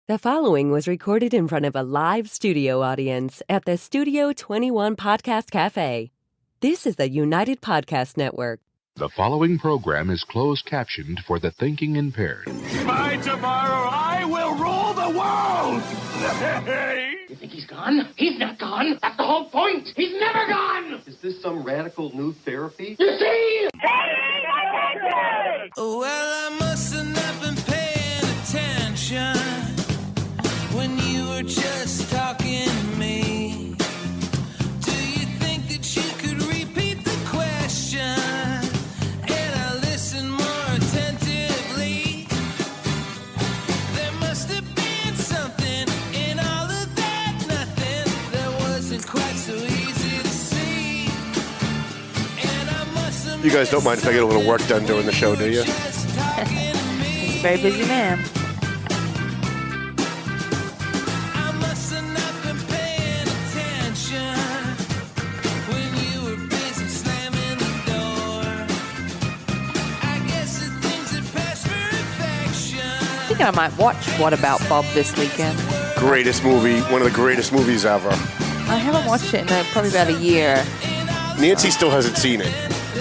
The following was recorded in front of a live studio audience at the Studio 21 Podcast Cafe. This is the United Podcast Network. The following program is closed captioned for the thinking impaired. By tomorrow, I will rule the world! You think he's gone? He's not gone. That's the whole point. He's never gone. Is this some radical new therapy? You see? Well, I must have not been paying attention when you were just talking to me. Do you think that you could repeat the question? And I listened more attentively. There must have been something in all of that nothing that wasn't quite so easy to see. And I must have. You guys don't mind if I get a little work done during the show, do you? He's a very busy man. I must have not been paying attention when you were busy slamming the door. I guess the things that pass for affection. I think I might watch What About Bob this weekend. Greatest movie, one of the greatest movies ever. I haven't watched it in probably about a year. Nancy still hasn't seen it.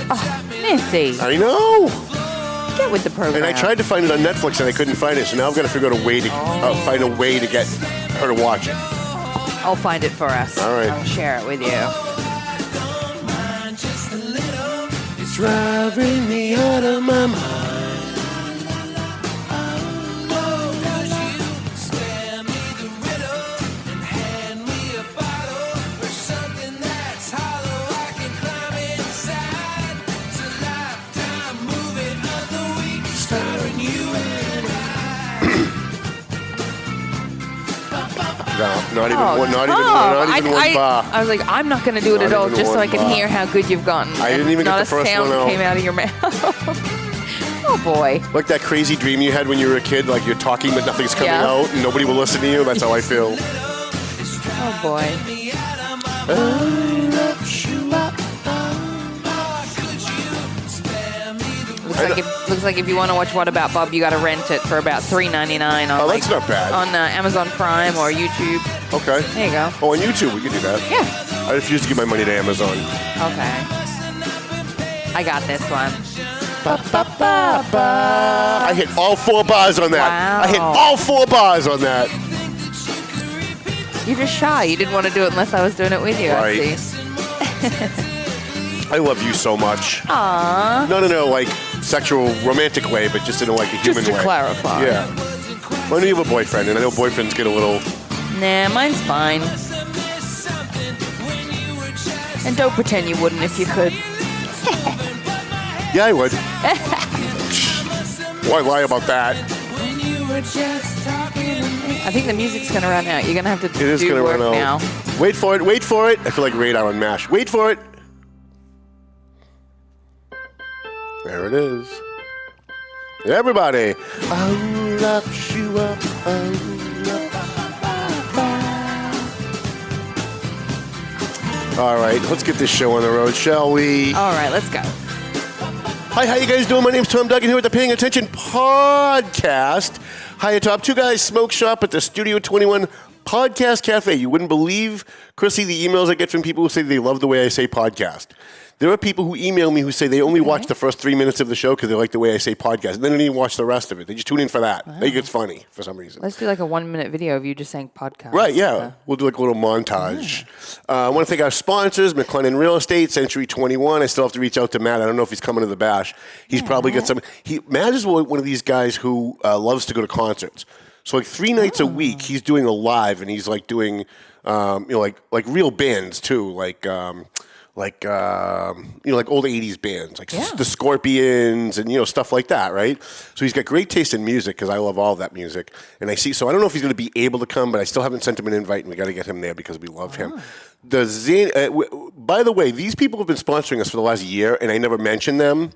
Oh, Nancy, I know. get with the program. And I tried to find it on Netflix and I couldn't find it, so now I've got to figure out a way to find a way to get her to watch it. I'll find it for us. All right. I'll share it with you. It's driving me out of my mind. No, not even one bar. I was like, I'm not going to do it Not at all, even just so one I can bar. hear how good you've gotten. I didn't even get Not the first a sound one out. came out of your mouth. Oh boy. Like that crazy dream you had when you were a kid, like you're talking but nothing's coming Yeah. out and nobody will listen to you. That's how I feel. Oh boy. Looks like if you want to watch What About Bob, you got to rent it for about $3.99 on Oh, that's not bad. on Amazon Prime or YouTube. Okay. There you go. Oh, on YouTube we can do that. Yeah. I refuse to give my money to Amazon. Okay. I got this one. I hit all 4 bars on that. Wow. I hit all 4 bars on that. You're just shy. You didn't want to do it unless I was doing it with you. Right. I see. I love you so much. Aww. Not in a like sexual romantic way, but just in a like a human Just to way. clarify. Yeah. Well, I know you have a boyfriend, and I know boyfriends get a little. Nah, mine's fine. And don't pretend you wouldn't if you could. Yeah, I would. Why lie about that? I think the music's going to run out. You're going to have to It is do going to work run out. now. Wait for it. Wait for it. I feel like radar on MASH. Wait for it. There it is. Everybody. I'll love you up. All right, let's get this show on the road, shall we? All right, let's go. Hi, how you guys doing? My name's Tom Duggan here with the Paying Attention Podcast. Hi, atop 2 Guys Smoke Shop at the Studio 21 Podcast Cafe. You wouldn't believe, Chrissy, the emails I get from people who say they love the way I say podcast. There are people who email me who say they only watch the first 3 minutes of the show because they like the way I say podcast. And they don't even watch the rest of it. They just tune in for that. They think it's funny for some reason. Let's do like a 1-minute video of you just saying podcast. Right, yeah. We'll do like a little montage. I want to thank our sponsors, McLennan Real Estate, Century 21. I still have to reach out to Matt. I don't know if he's coming to the bash. He's probably got some. Matt is one of these guys who loves to go to concerts. So like 3 nights a week, he's doing a live, and he's like doing, like real bands too, like old 80s bands, like the Scorpions and, stuff like that, right? So he's got great taste in music because I love all of that music. And so I don't know if he's going to be able to come, but I still haven't sent him an invite, and we got to get him there because we love him. By the way, these people have been sponsoring us for the last year, and I never mentioned them,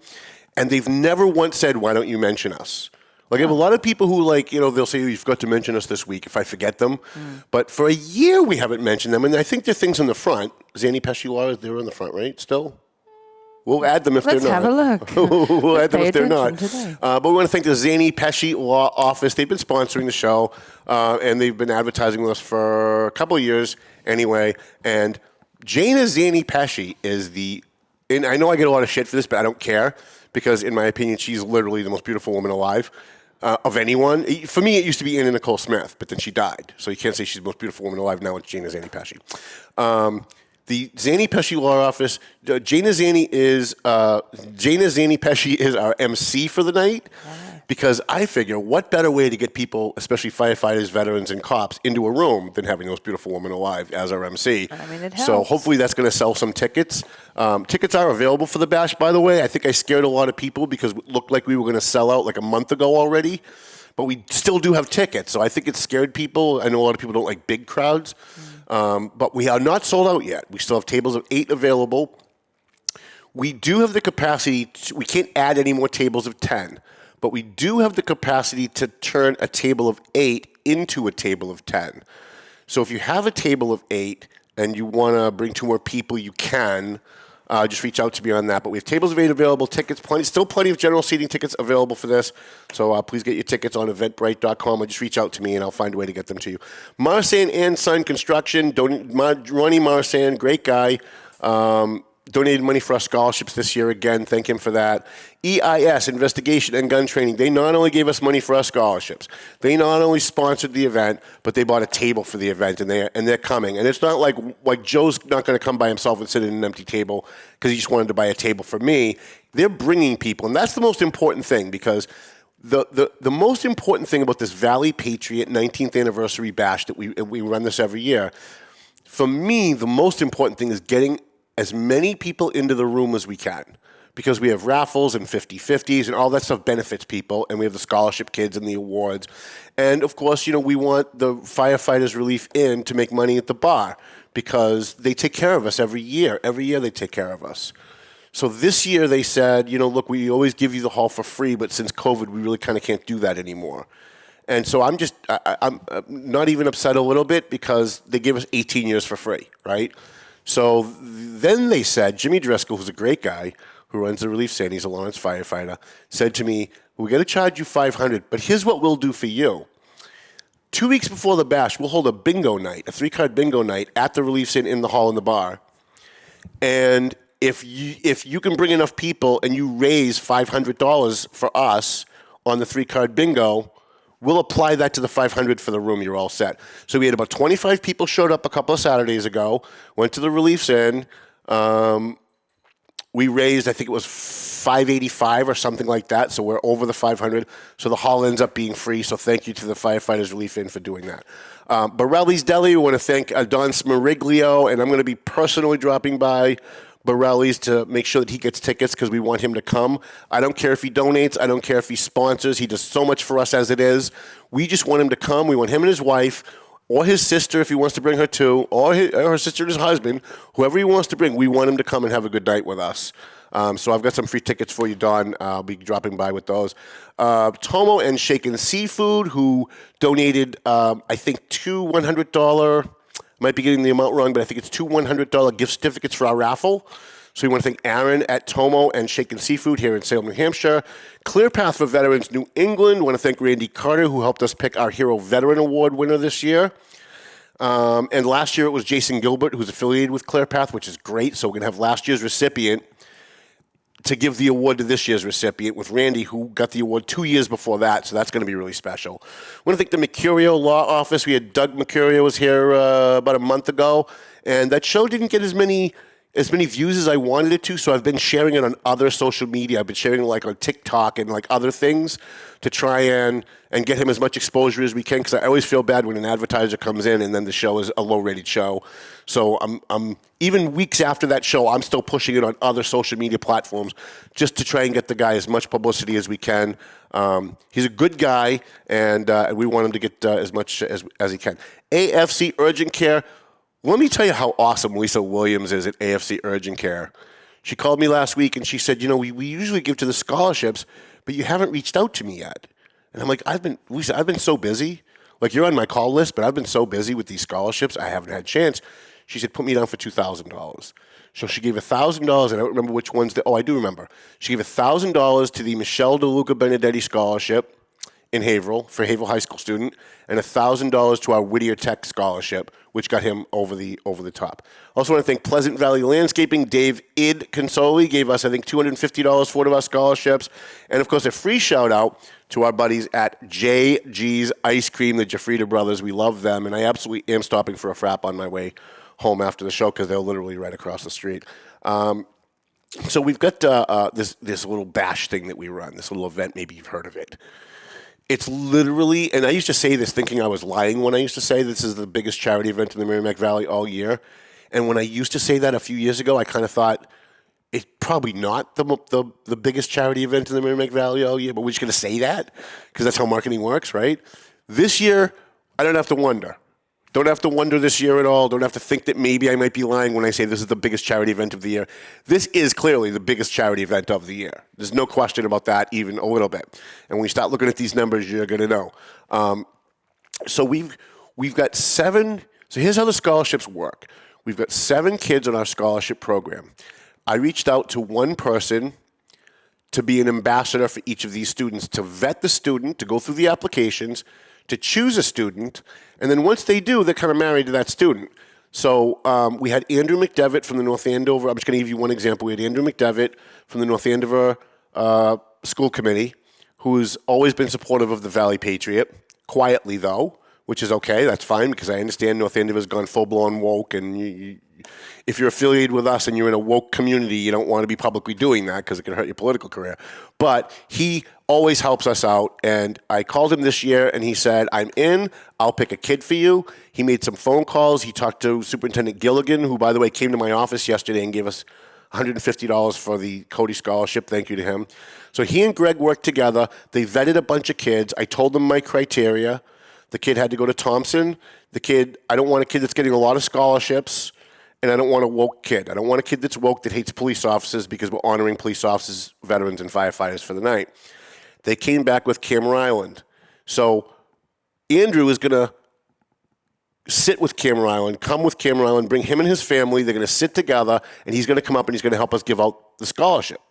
and they've never once said, why don't you mention us? Like, I have a lot of people who, they'll say, you forgot to mention us this week if I forget them. But for a year, we haven't mentioned them. And I think there are things in the front. Zanny Pescilara, they're in the front, right, still? We'll add them if Let's they're not. have a look. We'll add them pay if they're not. attention today. But we want to thank the Zany Pesci Law Office. They've been sponsoring the show, and they've been advertising with us for a couple of years anyway. And Jana Zany Pesci is and I know I get a lot of shit for this, but I don't care because, in my opinion, she's literally the most beautiful woman alive. Of anyone. For me, it used to be Anna Nicole Smith, but then she died. So you can't say she's the most beautiful woman alive. Now it's Jana Zany Pesci. The Zany Pesci Law Office, Jana Zany Pesci is our MC for the night because I figure what better way to get people, especially firefighters, veterans, and cops, into a room than having the most beautiful woman alive as our MC. I mean, it helps. So hopefully that's going to sell some tickets. Tickets are available for the bash, by the way. I think I scared a lot of people because it looked like we were going to sell out like a month ago already. But we still do have tickets, so I think it scared people. I know a lot of people don't like big crowds. But we are not sold out yet. We still have tables of 8 available. We do have the capacity. We can't add any more tables of 10. But we do have the capacity to turn a table of 8 into a table of 10. So if you have a table of 8 and you want to bring 2 more people, you can. Just reach out to me on that. But we have tables of 8 available, tickets, still plenty of general seating tickets available for this. So please get your tickets on eventbrite.com or just reach out to me and I'll find a way to get them to you. Marsan and Son Construction, Ronnie Marsan, great guy. Donated money for our scholarships this year again. Thank him for that. EIS, Investigation and Gun Training. They not only gave us money for our scholarships, they not only sponsored the event, but they bought a table for the event, and they're coming. And it's not like Joe's not going to come by himself and sit at an empty table because he just wanted to buy a table for me. They're bringing people, and that's the most important thing because the most important thing about this Valley Patriot 19th anniversary bash that we run this every year, for me, the most important thing is getting as many people into the room as we can because we have raffles and 50-50s and all that stuff benefits people, and we have the scholarship kids and the awards. And, of course, we want the Firefighters Relief Inn to make money at the bar because they take care of us every year. Every year they take care of us. So this year they said, look, we always give you the hall for free, but since COVID, we really kind of can't do that anymore. And so I'm not even upset a little bit because they give us 18 years for free, right? So then they said, Jimmy Driscoll, who's a great guy, who runs the relief stand, he's a Lawrence firefighter, said to me, we're going to charge you $500, but here's what we'll do for you. 2 weeks before the bash, we'll hold a bingo night, a 3-card bingo night at the relief stand in the hall in the bar. And if you can bring enough people and you raise $500 for us on the 3-card bingo, we'll apply that to the $500 for the room. You're all set. So we had about 25 people showed up a couple of Saturdays ago, went to the relief inn. We raised, I think it was $585 or something like that. So we're over the $500. So the hall ends up being free. So thank you to the Firefighters Relief Inn for doing that. Borelli's Deli, we want to thank Don Smariglio, and I'm going to be personally dropping by Borelli's to make sure that he gets tickets because we want him to come. I don't care if he donates. I don't care if he sponsors. He does so much for us as it is. We just want him to come. We want him and his wife or his sister if he wants to bring her too, or her sister and his husband, whoever he wants to bring. We want him to come and have a good night with us. So I've got some free tickets for you, Don. I'll be dropping by with those. Tomo and Shaken Seafood, who donated, I think, two $100, might be getting the amount wrong, but I think it's two $100 gift certificates for our raffle. So we want to thank Aaron at Tomo and Shaken Seafood here in Salem, New Hampshire. Clear Path for Veterans New England. We want to thank Randy Carter, who helped us pick our Hero Veteran Award winner this year. And last year it was Jason Gilbert, who's affiliated with Clear Path, which is great. So we're going to have last year's recipient to give the award to this year's recipient with Randy, who got the award 2 years before that. So that's going to be really special. I want to thank the Mercurio Law Office. We had Doug Mercurio was here about a month ago, and that show didn't get as many views as I wanted it to, so I've been sharing it on other social media. I've been sharing it like on TikTok and like other things to try and get him as much exposure as we can, because I always feel bad when an advertiser comes in and then the show is a low-rated show. So I'm even weeks after that show, I'm still pushing it on other social media platforms just to try and get the guy as much publicity as we can. He's a good guy, and we want him to get as much as he can. AFC Urgent Care. Let me tell you how awesome Lisa Williams is at AFC Urgent Care. She called me last week and she said, we usually give to the scholarships, but you haven't reached out to me yet. And I'm like, Lisa, I've been so busy. Like, you're on my call list, but I've been so busy with these scholarships, I haven't had a chance. She said, put me down for $2,000. So she gave $1,000. I don't remember which ones. I do remember. She gave $1,000 to the Michelle DeLuca Benedetti Scholarship in Haverhill for a Haverhill High School student, and $1,000 to our Whittier Tech Scholarship, which got him over the top. Also want to thank Pleasant Valley Landscaping. Dave Consoli gave us, I think, $250 for one of our scholarships. And, of course, a free shout-out to our buddies at JG's Ice Cream, the Jafrida brothers. We love them, and I absolutely am stopping for a frap on my way home after the show because they're literally right across the street. So we've got this little bash thing that we run, this little event. Maybe you've heard of it. It's literally, and I used to say this thinking I was lying when I used to say this is the biggest charity event in the Merrimack Valley all year. And when I used to say that a few years ago, I kind of thought it's probably not the biggest charity event in the Merrimack Valley all year, but we're just going to say that because that's how marketing works, right? This year, I don't have to wonder. Don't have to wonder this year at all. Don't have to think that maybe I might be lying when I say this is the biggest charity event of the year. This is clearly the biggest charity event of the year. There's no question about that even a little bit. And when you start looking at these numbers, you're going to know. So we've got 7. So here's how the scholarships work. We've got 7 kids on our scholarship program. I reached out to one person to be an ambassador for each of these students, to vet the student, to go through the applications, to choose a student, and then once they do, they're kind of married to that student. So we had Andrew McDevitt from the North Andover. I'm just going to give you one example. We had Andrew McDevitt from the North Andover School Committee, who's always been supportive of the Valley Patriot, quietly though, which is okay. That's fine because I understand North Andover's gone full-blown woke, and if you're affiliated with us and you're in a woke community, you don't want to be publicly doing that because it can hurt your political career. But he always helps us out, and I called him this year, and he said, I'm in. I'll pick a kid for you. He made some phone calls. He talked to Superintendent Gilligan, who, by the way, came to my office yesterday and gave us $150 for the Cody Scholarship. Thank you to him. So he and Greg worked together. They vetted a bunch of kids. I told them my criteria. The kid had to go to Thompson. I don't want a kid that's getting a lot of scholarships, and I don't want a woke kid. I don't want a kid that's woke that hates police officers because we're honoring police officers, veterans, and firefighters for the night. They came back with Cameron Island. So Andrew is going to sit with Cameron Island, come with Cameron Island, bring him and his family. They're going to sit together, and he's going to come up and he's going to help us give out the scholarship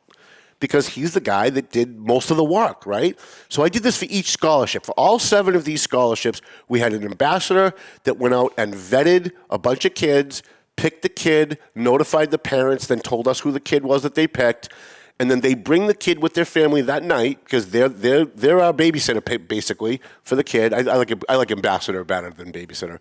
because he's the guy that did most of the work, right? So I did this for each scholarship. For all 7 of these scholarships, we had an ambassador that went out and vetted a bunch of kids, picked the kid, notified the parents, then told us who the kid was that they picked, and then they bring the kid with their family that night because they're our babysitter basically for the kid. I like ambassador better than babysitter.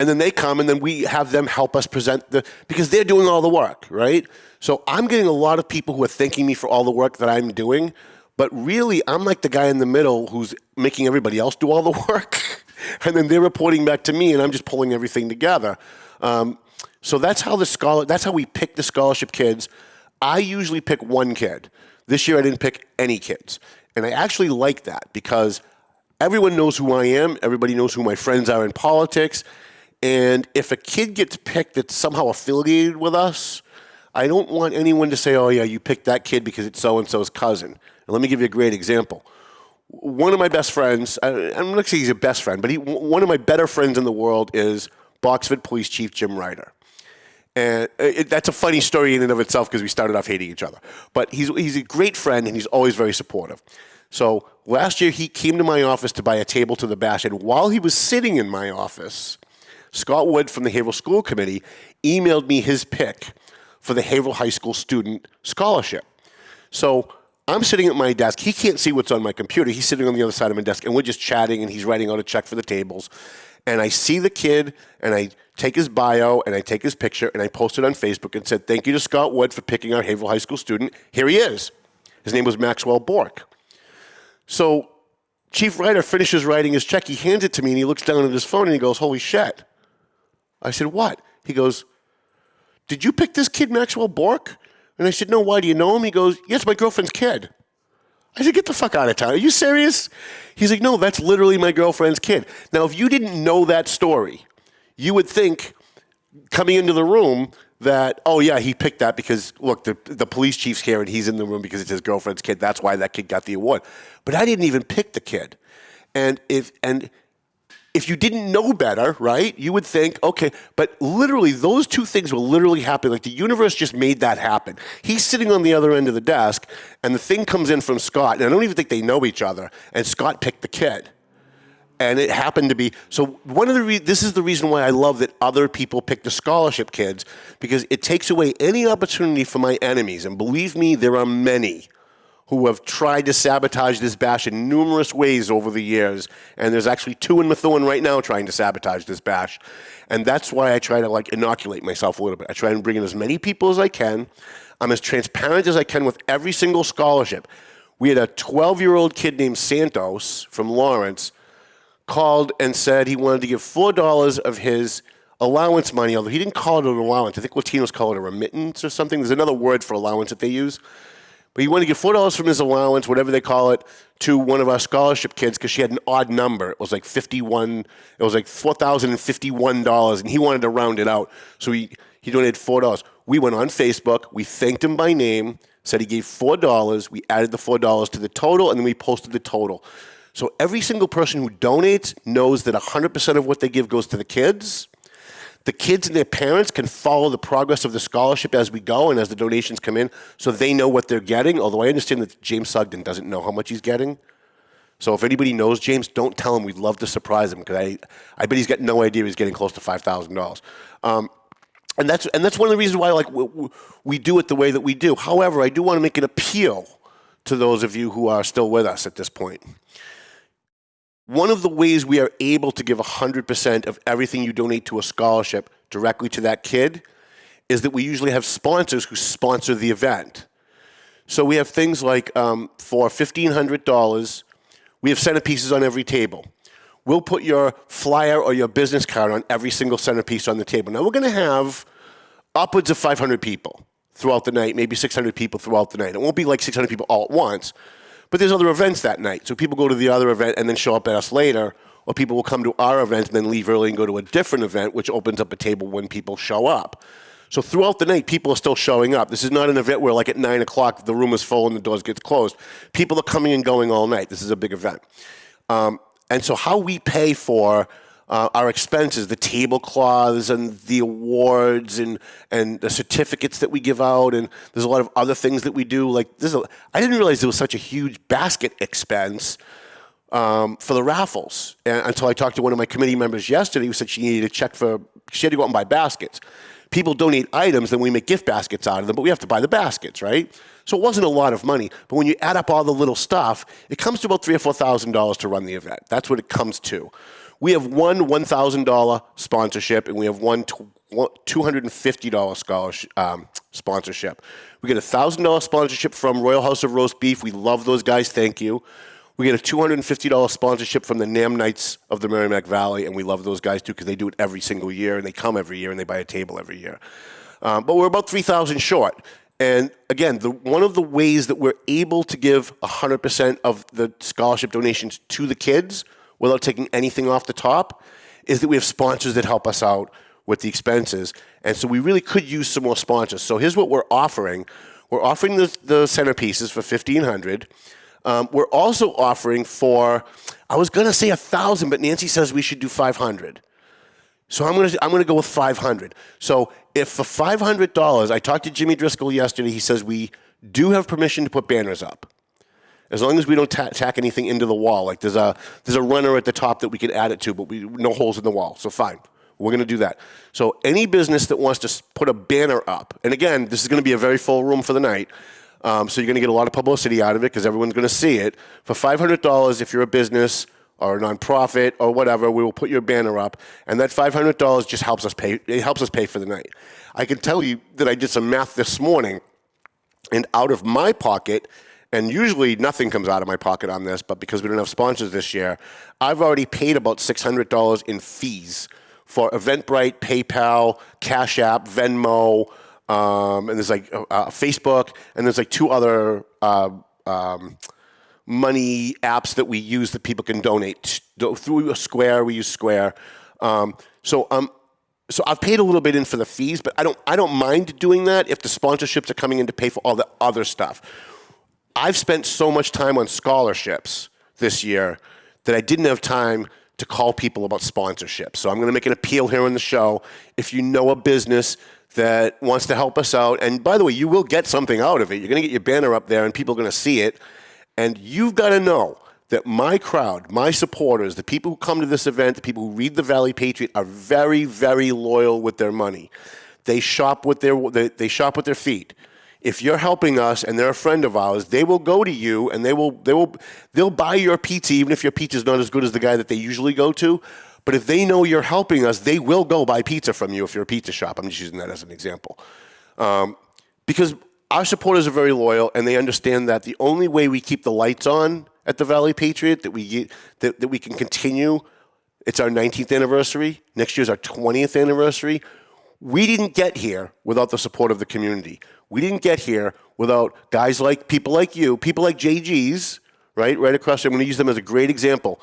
And then they come, and then we have them help us present because they're doing all the work, right? So I'm getting a lot of people who are thanking me for all the work that I'm doing, but really I'm like the guy in the middle who's making everybody else do all the work, and then they're reporting back to me, and I'm just pulling everything together. So that's how we pick the scholarship kids. I usually pick one kid. This year I didn't pick any kids. And I actually like that because everyone knows who I am. Everybody knows who my friends are in politics. And if a kid gets picked that's somehow affiliated with us, I don't want anyone to say, oh, yeah, you picked that kid because it's so-and-so's cousin. And let me give you a great example. One of my best friends, I'm not going to say he's a best friend, but one of my better friends in the world is Boxford Police Chief Jim Ryder. And that's a funny story in and of itself because we started off hating each other. But he's a great friend, and he's always very supportive. So last year he came to my office to buy a table to the bash, and while he was sitting in my office, Scott Wood from the Haverhill School Committee emailed me his pick for the Haverhill High School Student Scholarship. So I'm sitting at my desk. He can't see what's on my computer. He's sitting on the other side of my desk, and we're just chatting, and he's writing out a check for the tables. And I see the kid, and I take his bio, and I take his picture, and I post it on Facebook and said, thank you to Scott Wood for picking our Haverhill High School student. Here he is. His name was Maxwell Bork. So Chief Ryder finishes writing his check. He hands it to me, and he looks down at his phone, and he goes, holy shit. I said, what? He goes, did you pick this kid, Maxwell Bork? And I said, no, why, do you know him? He goes, yes, my girlfriend's kid. I said, get the fuck out of town. Are you serious? He's like, no, that's literally my girlfriend's kid. Now, if you didn't know that story, you would think, coming into the room, that, oh, yeah, he picked that because, look, the police chief's here and he's in the room because it's his girlfriend's kid. That's why that kid got the award. But I didn't even pick the kid. And if you didn't know better, right, you would think, okay, but literally those two things will literally happen. Like the universe just made that happen. He's sitting on the other end of the desk, and the thing comes in from Scott, and I don't even think they know each other, and Scott picked the kid. And it happened to be, so this is the reason why I love that other people pick the scholarship kids, because it takes away any opportunity for my enemies. And believe me, there are many who have tried to sabotage this bash in numerous ways over the years. And there's actually 2 in Methuen right now trying to sabotage this bash. And that's why I try to like inoculate myself a little bit. I try and bring in as many people as I can. I'm as transparent as I can with every single scholarship. We had a 12-year-old kid named Santos from Lawrence called and said he wanted to give $4 of his allowance money, although he didn't call it an allowance. I think Latinos call it a remittance or something. There's another word for allowance that they use. But he wanted to give $4 from his allowance, whatever they call it, to one of our scholarship kids because she had an odd number. It was like $4,051, and he wanted to round it out. So he donated $4. We went on Facebook. We thanked him by name, said he gave $4. We added the $4 to the total, and then we posted the total. So every single person who donates knows that 100% of what they give goes to the kids. The kids and their parents can follow the progress of the scholarship as we go and as the donations come in, so they know what they're getting, although I understand that James Sugden doesn't know how much he's getting. So if anybody knows James, don't tell him. We'd love to surprise him, because I bet he's got no idea he's getting close to $5,000. And that's one of the reasons why we do it the way that we do. However, I do want to make an appeal to those of you who are still with us at this point. One of the ways we are able to give 100% of everything you donate to a scholarship directly to that kid is that we usually have sponsors who sponsor the event. So we have things like for $1,500, we have centerpieces on every table. We'll put your flyer or your business card on every single centerpiece on the table. Now we're going to have upwards of 500 people throughout the night, maybe 600 people throughout the night. It won't be like 600 people all at once. But there's other events that night. So people go to the other event and then show up at us later, or people will come to our event and then leave early and go to a different event, which opens up a table when people show up. So throughout the night, people are still showing up. This is not an event where like at 9 o'clock, the room is full and the doors get closed. People are coming and going all night. This is a big event. And so how we pay for our expenses, the tablecloths and the awards and the certificates that we give out, and there's a lot of other things that we do. Like I didn't realize there was such a huge basket expense for the raffles until I talked to one of my committee members yesterday who said she needed to she had to go out and buy baskets. People donate items, then we make gift baskets out of them, but we have to buy the baskets, right? So it wasn't a lot of money, but when you add up all the little stuff, it comes to about $3,000 or $4,000 to run the event. That's what it comes to. We have one $1,000 sponsorship, and we have one $250 scholarship sponsorship. We get a $1,000 sponsorship from Royal House of Roast Beef. We love those guys. Thank you. We get a $250 sponsorship from the Nam Knights of the Merrimack Valley, and we love those guys too because they do it every single year, and they come every year, and they buy a table every year. But we're about $3,000 short. And again, one of the ways that we're able to give 100% of the scholarship donations to the kids without taking anything off the top is that we have sponsors that help us out with the expenses. And so we really could use some more sponsors. So here's what we're offering. We're offering the centerpieces for $1,500. We're also offering for, I was going to say 1,000, but Nancy says we should do 500. So I'm going to go with 500. So if for $500, I talked to Jimmy Driscoll yesterday. He says we do have permission to put banners up, as long as we don't tack anything into the wall. Like there's a runner at the top that we can add it to, but no holes in the wall. So fine, we're going to do that. So any business that wants to put a banner up, and again, this is going to be a very full room for the night. So you're going to get a lot of publicity out of it because everyone's going to see it. For $500, if you're a business or a nonprofit or whatever, we will put your banner up, and that $500 just helps us pay. It helps us pay for the night. I can tell you that I did some math this morning, and out of my pocket, and usually nothing comes out of my pocket on this, but because we don't have sponsors this year, I've already paid about $600 in fees for Eventbrite, PayPal, Cash App, Venmo, and there's like Facebook, and there's like 2 other money apps that we use that people can donate through Square. We use Square. So I've paid a little bit in for the fees, but I don't mind doing that if the sponsorships are coming in to pay for all the other stuff. I've spent so much time on scholarships this year that I didn't have time to call people about sponsorship. So I'm going to make an appeal here on the show. If you know a business that wants to help us out, and by the way, you will get something out of it. You're going to get your banner up there and people are going to see it. And you've got to know that my crowd, my supporters, the people who come to this event, the people who read the Valley Patriot are very, very loyal with their money. They shop with they shop with their feet. If you're helping us and they're a friend of ours, they will go to you and they'll buy your pizza, even if your pizza is not as good as the guy that they usually go to. But if they know you're helping us, they will go buy pizza from you if you're a pizza shop. I'm just using that as an example. Because our supporters are very loyal, and they understand that the only way we keep the lights on at the Valley Patriot, that we can continue, it's our 19th anniversary. Next year's our 20th anniversary. We didn't get here without the support of the community. We didn't get here without guys like people like you, people like JG's, right across there. I'm going to use them as a great example.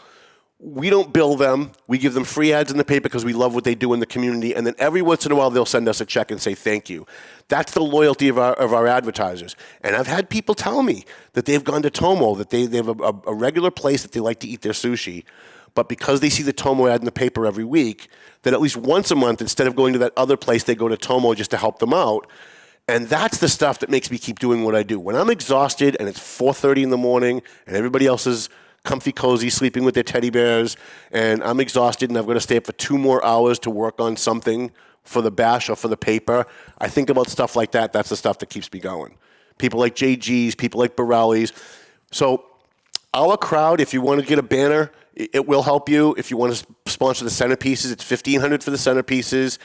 We don't bill them. We give them free ads in the paper because we love what they do in the community. And then every once in a while, they'll send us a check and say thank you. That's the loyalty of our advertisers. And I've had people tell me that they've gone to Tomo, that they have a regular place that they like to eat their sushi. But because they see the Tomo ad in the paper every week, that at least once a month, instead of going to that other place, they go to Tomo just to help them out. And that's the stuff that makes me keep doing what I do. When I'm exhausted and it's 4:30 in the morning and everybody else is comfy, cozy, sleeping with their teddy bears, and I'm exhausted and I've got to stay up for 2 more hours to work on something for the bash or for the paper, I think about stuff like that. That's the stuff that keeps me going. People like JG's, people like Borelli's. So our crowd, if you want to get a banner, it will help you. If you want to sponsor the centerpieces, it's $1,500 for the centerpieces.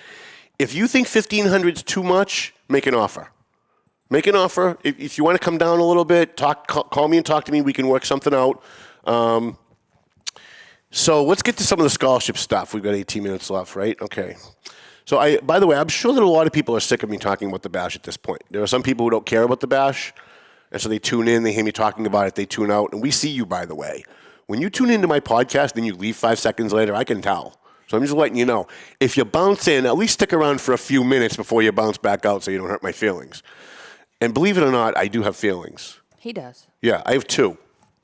If you think $1,500 is too much, make an offer. Make an offer. If you want to come down a little bit, call me and talk to me. We can work something out. So let's get to some of the scholarship stuff. We've got 18 minutes left, right? Okay. So by the way, I'm sure that a lot of people are sick of me talking about the bash at this point. There are some people who don't care about the bash, and so they tune in, they hear me talking about it, they tune out, and we see you, by the way. When you tune into my podcast and you leave 5 seconds later, I can tell. So I'm just letting you know. If you bounce in, at least stick around for a few minutes before you bounce back out so you don't hurt my feelings. And believe it or not, I do have feelings. He does. Yeah, I have 2.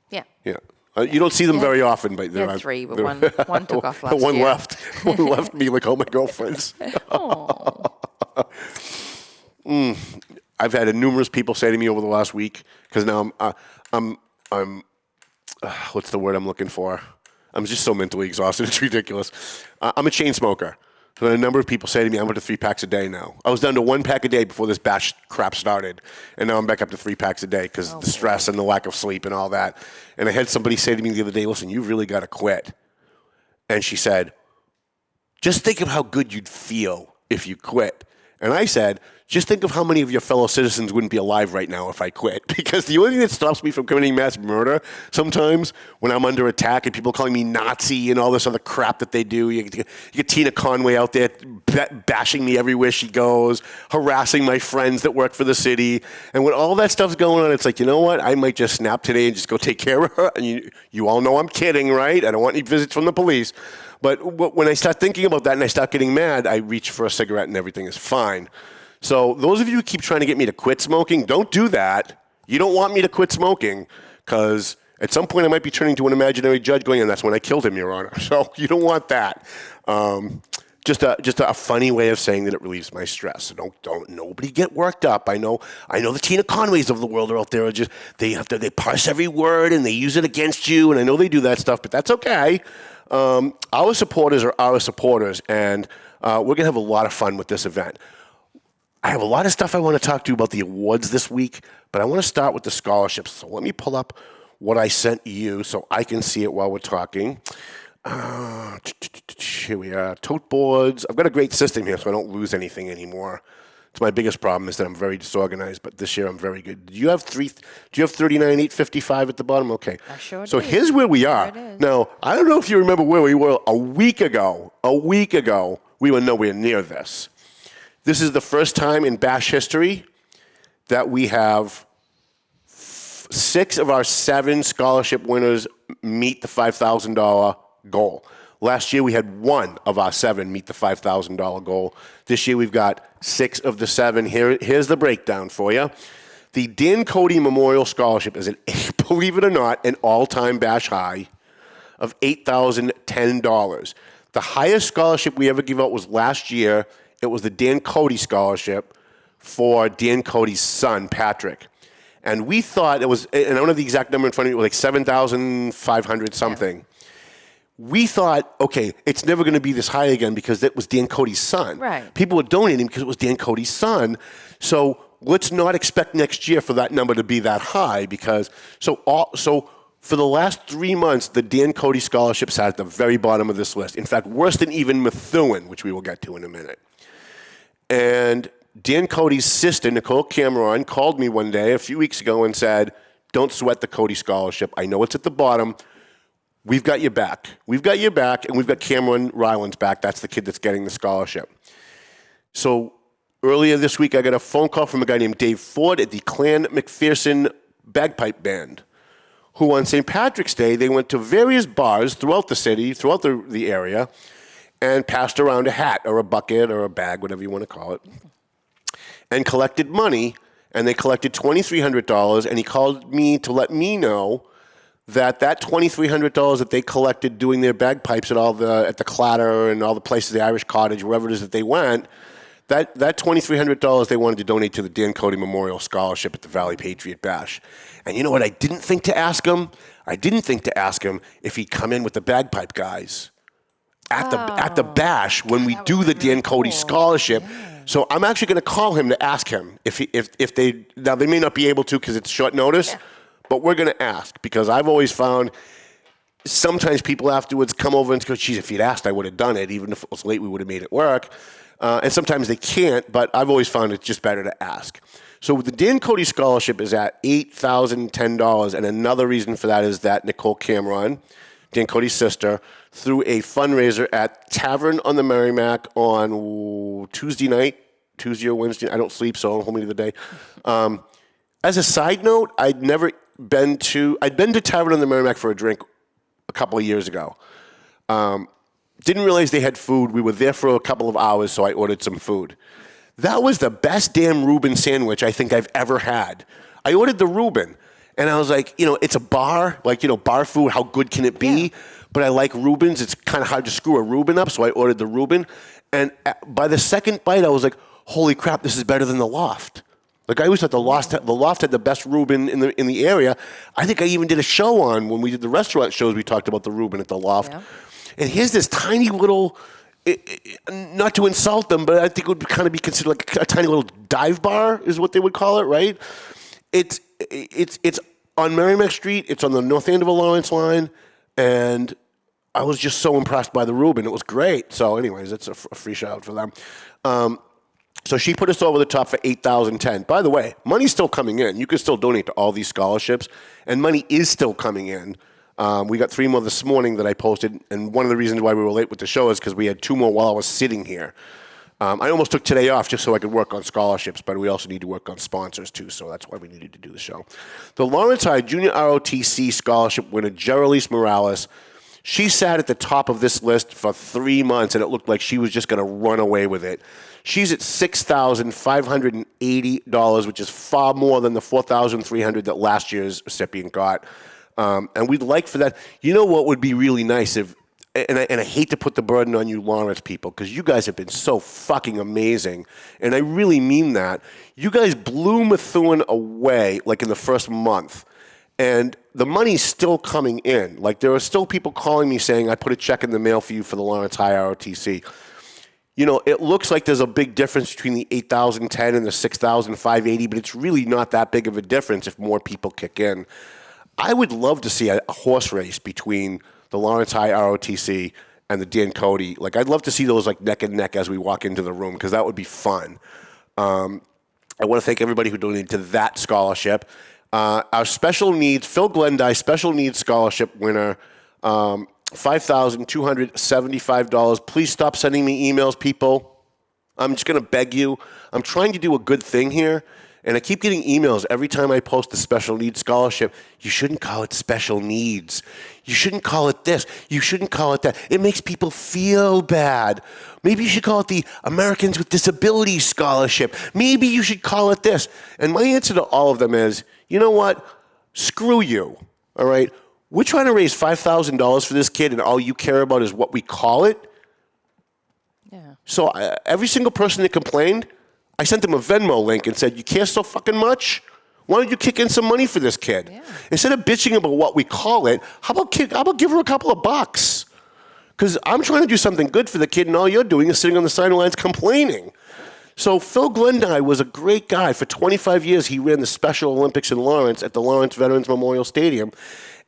Yeah. Yeah. You don't see them very often, but You had 3, but one took off last one year. One left me like all my girlfriends. I've had numerous people say to me over the last week, because now I'm what's the word I'm looking for? I'm just so mentally exhausted. It's ridiculous. I'm a chain smoker. So a number of people say to me, I'm up to 3 packs a day now. I was down to 1 pack a day before this bash crap started. And now I'm back up to 3 packs a day because the stress and the lack of sleep and all that. And I had somebody say to me the other day, listen, you really got to quit. And she said, just think of how good you'd feel if you quit. And I said, just think of how many of your fellow citizens wouldn't be alive right now if I quit. Because the only thing that stops me from committing mass murder sometimes when I'm under attack and people calling me Nazi and all this other crap that they do, you get Tina Conway out there bashing me everywhere she goes, harassing my friends that work for the city. And when all that stuff's going on, it's like, you know what? I might just snap today and just go take care of her. And you all know I'm kidding, right? I don't want any visits from the police. But when I start thinking about that and I start getting mad, I reach for a cigarette and everything is fine. So those of you who keep trying to get me to quit smoking, don't do that. You don't want me to quit smoking because at some point I might be turning to an imaginary judge going, and that's when I killed him, Your Honor. So you don't want that. Just a funny way of saying that it relieves my stress. So don't nobody get worked up. I know the Tina Conways of the world are out there. They parse every word and they use it against you, and I know they do that stuff, but that's okay. Our supporters are our supporters, and we're going to have a lot of fun with this event. I have a lot of stuff I want to talk to you about the awards this week, but I want to start with the scholarships. So let me pull up what I sent you so I can see it while we're talking. Here we are. Tote boards. I've got a great system here so I don't lose anything anymore. It's my biggest problem is that I'm very disorganized, but this year I'm very good. Do you have 39,855 at the bottom? Okay. I sure do. So here's where we are. Now, I don't know if you remember where we were a week ago. We were nowhere near this. This is the first time in Bash history that we have 6 of our 7 scholarship winners meet the $5,000 goal. Last year we had 1 of our 7 meet the $5,000 goal. This year we've got 6 of the 7. Here's the breakdown for you. The Dan Cody Memorial Scholarship is, believe it or not, an all-time Bash high. of $8,010. The highest scholarship we ever gave out was last year. It was the Dan Cody Scholarship for Dan Cody's son, Patrick. And we thought it was, and I don't have the exact number in front of me, it was like 7,500 something. Yeah. We thought, okay, it's never going to be this high again because it was Dan Cody's son. Right. People were donating because it was Dan Cody's son. So let's not expect next year for that number to be that high because, so for the last 3 months, the Dan Cody Scholarship sat at the very bottom of this list. In fact, worse than even Methuen, which we will get to in a minute. And Dan Cody's sister, Nicole Cameron, called me one day a few weeks ago and said, don't sweat the Cody Scholarship. I know it's at the bottom. We've got your back. We've got your back, and we've got Cameron Ryland's back. That's the kid that's getting the scholarship. So earlier this week, I got a phone call from a guy named Dave Ford at the Clan McPherson Bagpipe Band, who on St. Patrick's Day, they went to various bars throughout the city, throughout the area, and passed around a hat or a bucket or a bag, whatever you want to call it, and collected money, and they collected $2,300, and he called me to let me know that $2,300 that they collected doing their bagpipes at the Clatter and all the places, the Irish Cottage, wherever it is that they went, that $2,300 they wanted to donate to the Dan Cody Memorial Scholarship at the Valley Patriot Bash. And you know what I didn't think to ask him? I didn't think to ask him if he'd come in with the bagpipe guys at the bash when we do the Dan Cody Scholarship. Yeah. So I'm actually going to call him to ask him if they now they may not be able to because it's short notice. Yeah. But we're going to ask because I've always found sometimes people afterwards come over and go, geez, if you'd asked, I would have done it. Even if it was late, we would have made it work. And sometimes they can't, but I've always found it's just better to ask. So the Dan Cody Scholarship is at $8,010. And another reason for that is that Nicole Cameron, Dan Cody's sister, threw a fundraiser at Tavern on the Merrimack on Tuesday or Wednesday. I don't sleep, so I'll hold me to the day. As a side note, I'd been to Tavern on the Merrimack for a drink a couple of years ago. Didn't realize they had food. We were there for a couple of hours, so I ordered some food. That was the best damn Reuben sandwich I think I've ever had. I ordered the Reuben, and I was like, it's a bar, bar food, how good can it be? Yeah. But I like Reubens. It's kind of hard to screw a Reuben up, so I ordered the Reuben. And by the second bite, I was like, holy crap, this is better than the Loft. Like I always thought the Loft had the best Reuben in the area. I think I even did a show on when we did the restaurant shows. We talked about the Reuben at the Loft. Yeah. And here's this tiny little, not to insult them, but I think it would kind of be considered like a tiny little dive bar is what they would call it, right? It's on Merrimack Street. It's on the North Andover Lawrence line, and I was just so impressed by the Reuben. It was great. So, anyways, it's a free shout out for them. So she put us over the top for $8,010. By the way, money's still coming in. You can still donate to all these scholarships, and money is still coming in. We got 3 more this morning that I posted, and one of the reasons why we were late with the show is because we had 2 more while I was sitting here. I almost took today off just so I could work on scholarships, but we also need to work on sponsors too, so that's why we needed to do the show. The Lawrence High Junior ROTC Scholarship winner, Geraldine Morales, she sat at the top of this list for 3 months, and it looked like she was just going to run away with it. She's at $6,580, which is far more than the $4,300 that last year's recipient got. And we'd like for that. You know what would be really nice if, and I hate to put the burden on you Lawrence people, because you guys have been so fucking amazing, and I really mean that. You guys blew Methuen away like in the first month, and the money's still coming in. Like there are still people calling me saying, I put a check in the mail for you for the Lawrence High ROTC. It looks like there's a big difference between the $8,010 and the $6,580, but it's really not that big of a difference if more people kick in. I would love to see a horse race between the Lawrence High ROTC and the Dan Cody. Like, I'd love to see those like neck and neck as we walk into the room, because that would be fun. I want to thank everybody who donated to that scholarship. Our special needs, Phil Glendy, special needs scholarship winner, $5,275. Please stop sending me emails, people. I'm just going to beg you. I'm trying to do a good thing here, and I keep getting emails every time I post a special needs scholarship. You shouldn't call it special needs. You shouldn't call it this. You shouldn't call it that. It makes people feel bad. Maybe you should call it the Americans with Disabilities Scholarship. Maybe you should call it this. And my answer to all of them is, you know what? Screw you, all right? We're trying to raise $5,000 for this kid, and all you care about is what we call it. Yeah. So every single person that complained, I sent them a Venmo link and said, you care so fucking much? Why don't you kick in some money for this kid? Yeah. Instead of bitching about what we call it, how about give her a couple of bucks? Because I'm trying to do something good for the kid, and all you're doing is sitting on the sidelines complaining. So Phil Glendye was a great guy. For 25 years, he ran the Special Olympics in Lawrence at the Lawrence Veterans Memorial Stadium.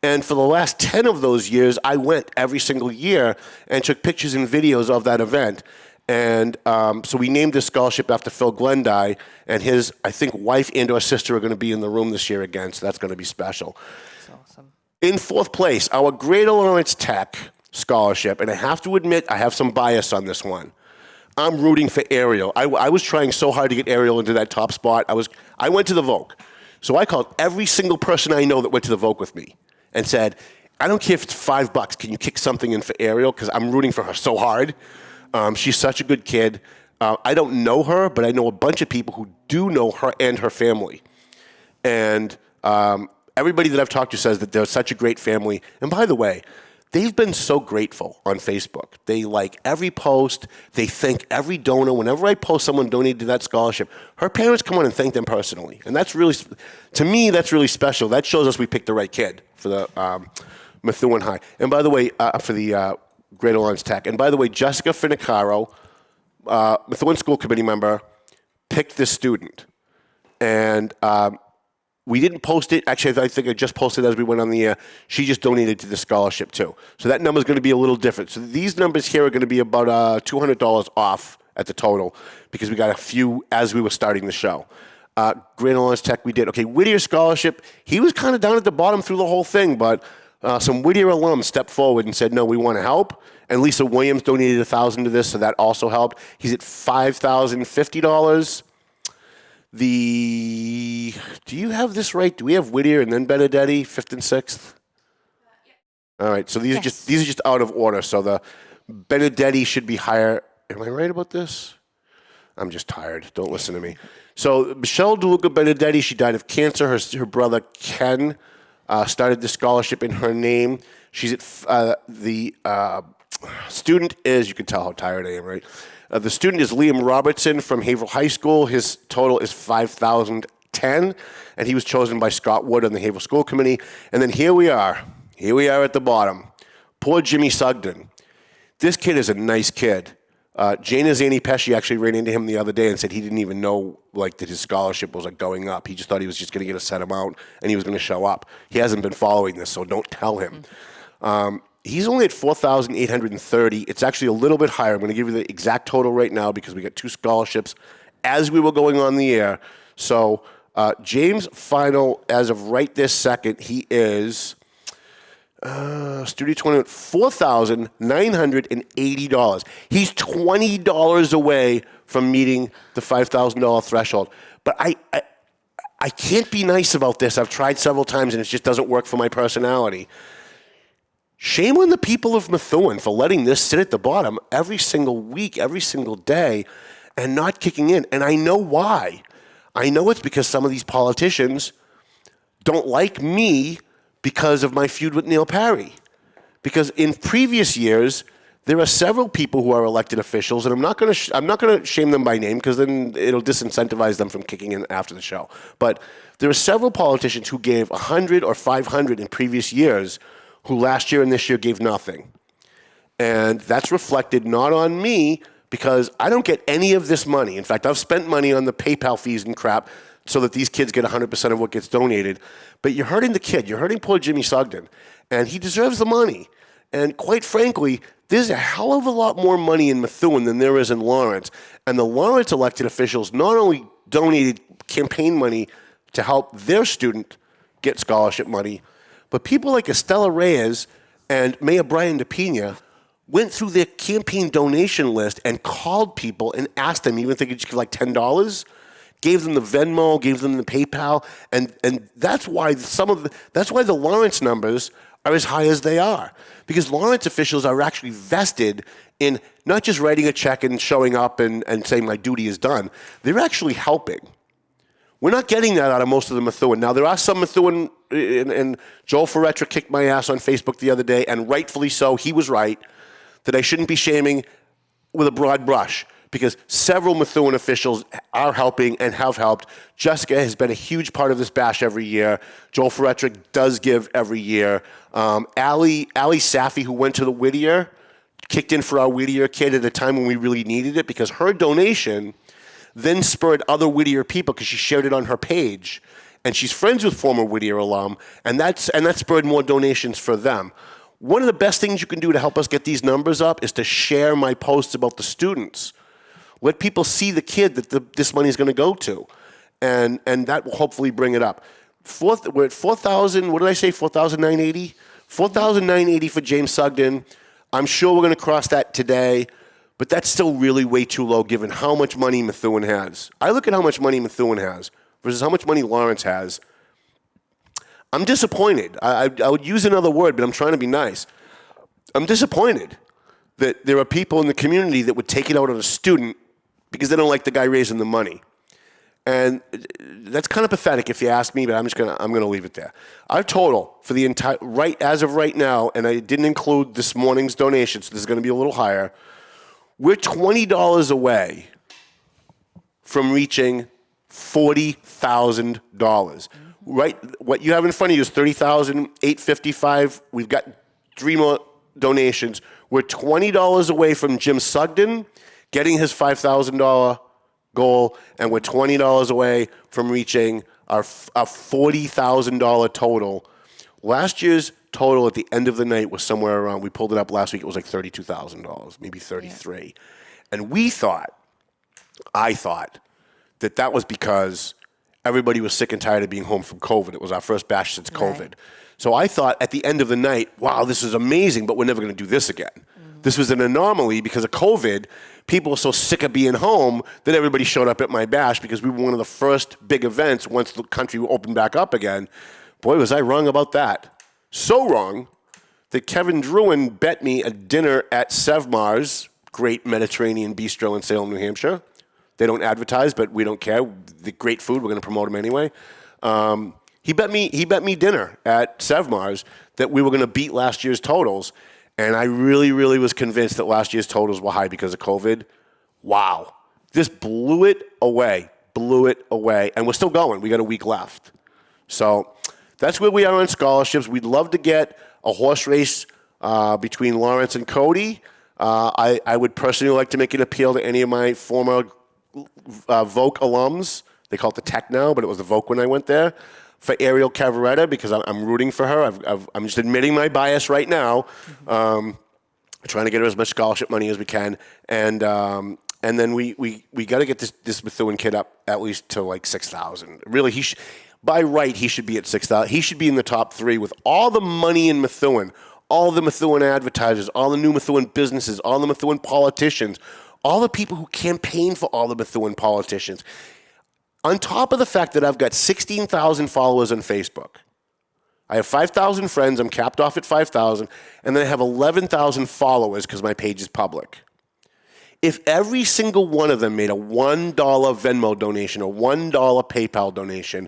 And for the last 10 of those years, I went every single year and took pictures and videos of that event. And so we named this scholarship after Phil Glendye, and his, I think, wife and or sister are going to be in the room this year again, so that's going to be special. That's awesome. In fourth place, our Greater Lawrence Tech scholarship, and I have to admit I have some bias on this one. I'm rooting for Ariel. I was trying so hard to get Ariel into that top spot. I went to the Vogue. So I called every single person I know that went to the Vogue with me and said, I don't care if it's $5. Can you kick something in for Ariel? Because I'm rooting for her so hard. She's such a good kid. I don't know her, but I know a bunch of people who do know her and her family. And everybody that I've talked to says that they're such a great family. And by the way, they've been so grateful on Facebook. They like every post. They thank every donor. Whenever I post someone donated to that scholarship, her parents come on and thank them personally. And that's really, to me, that's really special. That shows us we picked the right kid for the Methuen High. And by the way, for the Greater Lawrence Tech. And by the way, Jessica Finicaro, Methuen School Committee member, picked this student. And we didn't post it. Actually, I think I just posted as we went on the air. She just donated to the scholarship, too. So that number is going to be a little different. So these numbers here are going to be about $200 off at the total because we got a few as we were starting the show. Greater Lawrence Tech, we did. Okay, Whittier Scholarship, he was kind of down at the bottom through the whole thing, but some Whittier alums stepped forward and said, no, we want to help. And Lisa Williams donated $1,000 to this, so that also helped. He's at $5,050. Do you have this right? Do we have Whittier and then Benedetti, 5th and 6th? Yeah. All right, so these are just out of order. So the Benedetti should be higher. Am I right about this? I'm just tired. Don't listen to me. So Michelle DeLuca Benedetti, she died of cancer. Her brother Ken started the scholarship in her name. She's at the student is, you can tell how tired I am, right? The student is Liam Robertson from Haverhill High School. His total is $5,010, and he was chosen by Scott Wood on the Haverhill School Committee. And then here we are at the bottom. Poor Jimmy Sugden. This kid is a nice kid. Jana Zani-Pesci actually ran into him the other day and said he didn't even know that his scholarship was going up. He just thought he was just going to get a set amount and he was going to show up. He hasn't been following this, so don't tell him. He's only at $4,830. It's actually a little bit higher. I'm going to give you the exact total right now because we got 2 scholarships as we were going on the air. So James final, as of right this second, he is Studio 21, $4,980. He's $20 away from meeting the $5,000 threshold. But I can't be nice about this. I've tried several times and it just doesn't work for my personality. Shame on the people of Methuen for letting this sit at the bottom every single week, every single day, and not kicking in. And I know why. I know it's because some of these politicians don't like me because of my feud with Neil Parry. Because in previous years, there are several people who are elected officials, and I'm not going to shame them by name because then it'll disincentivize them from kicking in after the show. But there are several politicians who gave $100 or $500 in previous years who last year and this year gave nothing. And that's reflected not on me because I don't get any of this money. In fact, I've spent money on the PayPal fees and crap so that these kids get 100% of what gets donated. But you're hurting the kid. You're hurting poor Jimmy Sugden. And he deserves the money. And quite frankly, there's a hell of a lot more money in Methuen than there is in Lawrence. And the Lawrence elected officials not only donated campaign money to help their student get scholarship money, but people like Estella Reyes and Mayor Brian DePina went through their campaign donation list and called people and asked them, even if they could just give like $10, gave them the Venmo, gave them the PayPal, and that's why that's why the Lawrence numbers are as high as they are. Because Lawrence officials are actually vested in not just writing a check and showing up and saying my duty is done. They're actually helping. We're not getting that out of most of the Methuen. Now, there are some Methuen, and Joel Ferretra kicked my ass on Facebook the other day, and rightfully so. He was right, that I shouldn't be shaming with a broad brush, because several Methuen officials are helping and have helped. Jessica has been a huge part of this bash every year. Joel Ferretra does give every year. Ali Safi, who went to the Whittier, kicked in for our Whittier kid at a time when we really needed it, because her donation then spurred other Whittier people, because she shared it on her page, and she's friends with former Whittier alum, and that spurred more donations for them. One of the best things you can do to help us get these numbers up is to share my posts about the students. Let people see the kid that this money is going to go to, and that will hopefully bring it up. We're at 4,000. What did I say? 4,980. 4,980 for James Sugden. I'm sure we're going to cross that today. But that's still really way too low given how much money Methuen has. I look at how much money Methuen has versus how much money Lawrence has. I'm disappointed. I would use another word, but I'm trying to be nice. I'm disappointed that there are people in the community that would take it out on a student because they don't like the guy raising the money. And that's kind of pathetic if you ask me, but I'm gonna leave it there. Our total for the entire, as of right now, and I didn't include this morning's donation, so this is going to be a little higher. We're $20 away from reaching $40,000. Right? What you have in front of you is $30,855. We've got 3 more donations. We're $20 away from Jim Sugden getting his $5,000 goal, and we're $20 away from reaching our $40,000 total. Last year's total at the end of the night was somewhere around, we pulled it up last week, it was like $32,000, maybe 33. Yeah. And I thought that was because everybody was sick and tired of being home from COVID. It was our first bash since COVID. Right. So I thought at the end of the night, wow, this is amazing, but we're never going to do this again. Mm-hmm. This was an anomaly because of COVID. People were so sick of being home that everybody showed up at my bash because we were one of the first big events once the country opened back up again. Boy, was I wrong about that. So wrong that Kevin Druin bet me a dinner at Sevmar's, great Mediterranean bistro in Salem, New Hampshire. They don't advertise, but we don't care. The great food, we're going to promote them anyway. He bet me dinner at Sevmar's that we were going to beat last year's totals, and I really, really was convinced that last year's totals were high because of COVID. Wow. This blew it away, and we're still going. We got a week left. So that's where we are on scholarships. We'd love to get a horse race between Lawrence and Cody. I would personally like to make an appeal to any of my former Voc alums. They call it the Tech now, but it was the Voc when I went there. For Ariel Cavaretta, because I'm rooting for her. I'm just admitting my bias right now. Trying to get her as much scholarship money as we can. And then we got to get this Methuen kid up at least to like 6,000. Really, by right, he should be at 6,000. He should be in the top 3 with all the money in Methuen, all the Methuen advertisers, all the new Methuen businesses, all the Methuen politicians, all the people who campaign for all the Methuen politicians. On top of the fact that I've got 16,000 followers on Facebook, I have 5,000 friends, I'm capped off at 5,000, and then I have 11,000 followers because my page is public. If every single one of them made a $1 Venmo donation or $1 PayPal donation,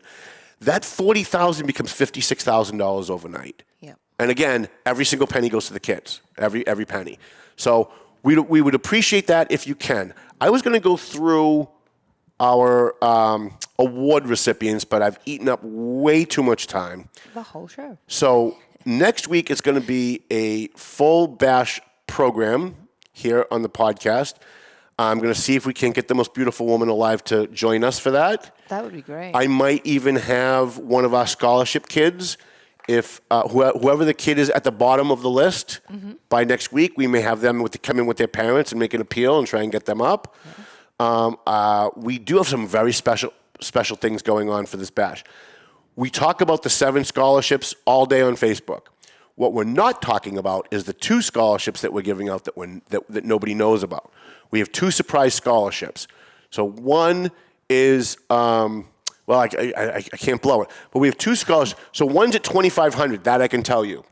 that $40,000 becomes $56,000 overnight. Yeah. And again, every single penny goes to the kids, every penny. So we would appreciate that if you can. I was going to go through our award recipients, but I've eaten up way too much time. The whole show. So next week it's going to be a full bash program here on the podcast. I'm going to see if we can get the most beautiful woman alive to join us for that. That would be great. I might even have one of our scholarship kids. If whoever the kid is at the bottom of the list, by next week, we may have them come in with their parents and make an appeal and try and get them up. Yeah. We do have some very special things going on for this bash. We talk about the 7 scholarships all day on Facebook. What we're not talking about is the 2 scholarships that we're giving out that nobody knows about. We have 2 surprise scholarships. So one is, I can't blow it, but we have 2 scholarships. So one's at $2,500, that I can tell you.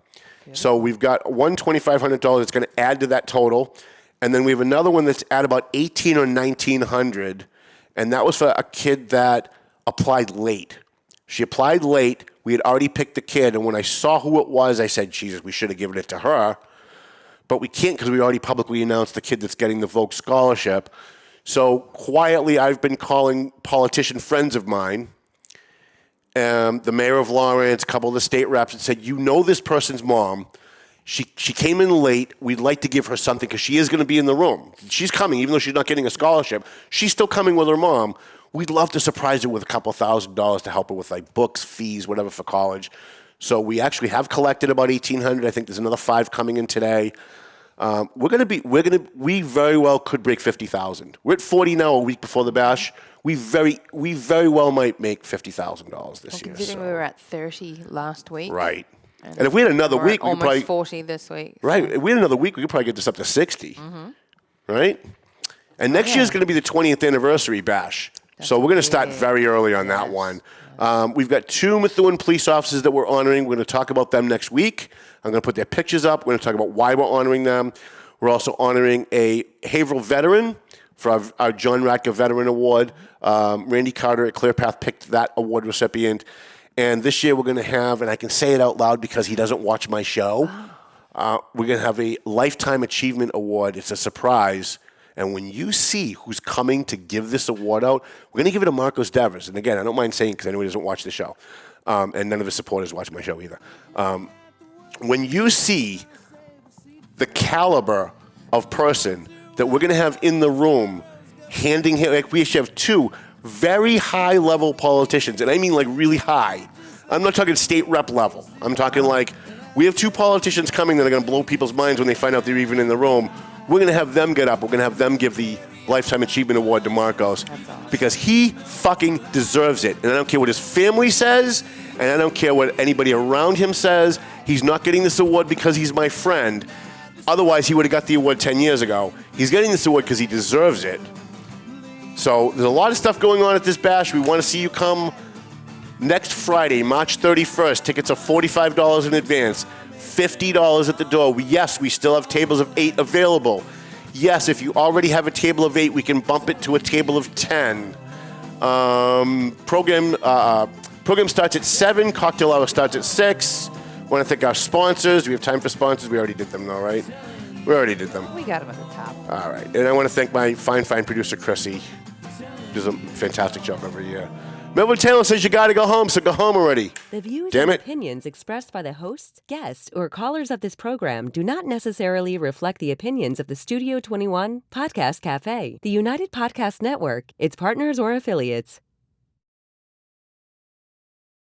Yeah. So we've got one $2,500 that's going to add to that total. And then we have another one that's at about $1,800 or $1,900, and that was for a kid that applied late. She applied late. We had already picked the kid, and when I saw who it was, I said, Jesus, we should have given it to her. But we can't because we already publicly announced the kid that's getting the Vogue scholarship. So quietly, I've been calling politician friends of mine, the mayor of Lawrence, a couple of the state reps, and said, you know this person's mom. She came in late. We'd like to give her something because she is going to be in the room. She's coming, even though she's not getting a scholarship. She's still coming with her mom. We'd love to surprise her with a couple $1,000s to help her with like books, fees, whatever for college. So we actually have collected about $1,800. I think there's another 5 coming in today. We very well could break 50,000. We're at 40 now, a week before the bash. We very well might make $50,000 this year. Considering we were at 30 last week. Right. And if we had another week, we could almost probably 40 this week. Right. If we had another week, we could probably get this up to 60. Right. And next year's going to be the 20th anniversary bash. So we're going to start very early on that one. We've got 2 Methuen police officers that we're honoring. We're going to talk about them next week. I'm going to put their pictures up. We're going to talk about why we're honoring them. We're also honoring a Haverhill veteran for our John Radke Veteran Award. Randy Carter at ClearPath picked that award recipient. And this year we're going to have, and I can say it out loud because he doesn't watch my show, we're going to have a Lifetime Achievement Award. It's a surprise. And when you see who's coming to give this award out, we're going to give it to Marcos Devers. And again, I don't mind saying because I know he doesn't watch the show. And none of his supporters watch my show either. When you see the caliber of person that we're going to have in the room handing him, like we should have 2 very high-level politicians, and I mean like really high. I'm not talking state rep level. I'm talking like we have 2 politicians coming that are going to blow people's minds when they find out they're even in the room. We're going to have them get up. We're going to have them give the Lifetime Achievement Award to Marcos because he fucking deserves it. And I don't care what his family says, and I don't care what anybody around him says. He's not getting this award because he's my friend. Otherwise, he would have got the award 10 years ago. He's getting this award because he deserves it. So there's a lot of stuff going on at this bash. We want to see you come next Friday, March 31st. Tickets are $45 in advance, $50 at the door. Yes, we still have tables of 8 available. Yes, if you already have a table of 8, we can bump it to a table of 10. Program starts at 7. Cocktail hour starts at 6. Want to thank our sponsors. Do we have time for sponsors? We already did them, though, right? We already did them. We got them at the top. All right. And I want to thank my fine producer, Chrissy. Does a fantastic job every year. Melvin Taylor says you got to go home, so go home already. The views and opinions expressed by the hosts, guests, or callers of this program do not necessarily reflect the opinions of the Studio 21 Podcast Cafe, the United Podcast Network, its partners, or affiliates.